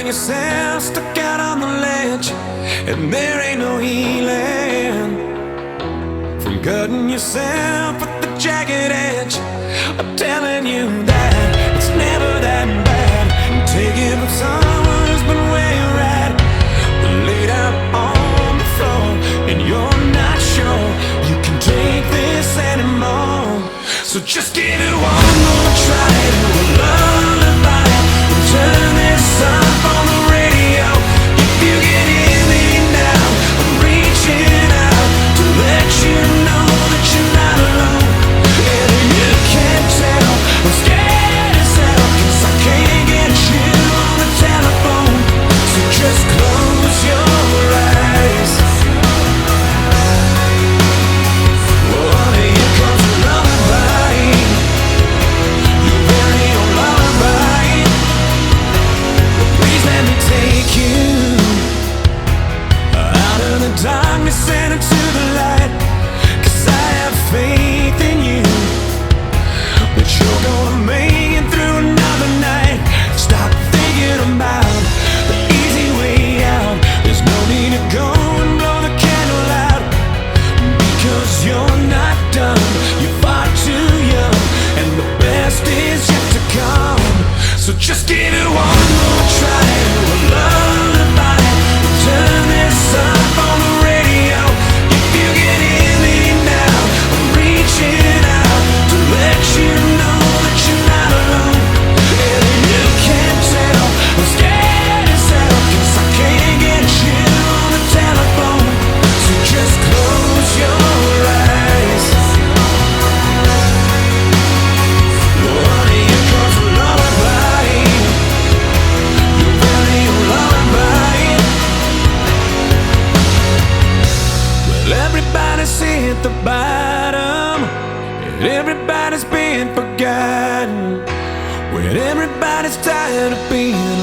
find yourself stuck out on the ledge, and there ain't no healing from cutting yourself with the jagged edge. I'm telling you that it's never that bad. Taking up someone who's been where you're at, laid out on the floor, and you're not sure you can take this anymore. So just give it one more try to a lullaby. Turn this up on the radio. If you can hear me now, I'm reaching out to let you know that you're not alone. And if you can't tell, I'm scared as hell, 'cause I can't get you on the telephone. So just close your eyes. Oh, here comes a lullaby, your very own lullaby. Please let me take you out of the darkness and into the light, 'cause I have faith in you that you're gonna make it through another night. Stop thinking about the easy way out. There's no need to go and blow the candle out, because you're not done. You're far too young, and the best is yet to come. So just give it one more try to a lullaby. Turn this up on the radio. If you can hear me now, I'm reaching out to let you know that you're not alone. And if you can't tell, I'm scared as hell, 'cause I can't get you on the telephone. So just close your eyes. Oh, here comes a lullaby, your very own lullaby. Well, everybody's hit the bottom, and everybody's been forgotten, when everybody's tired of being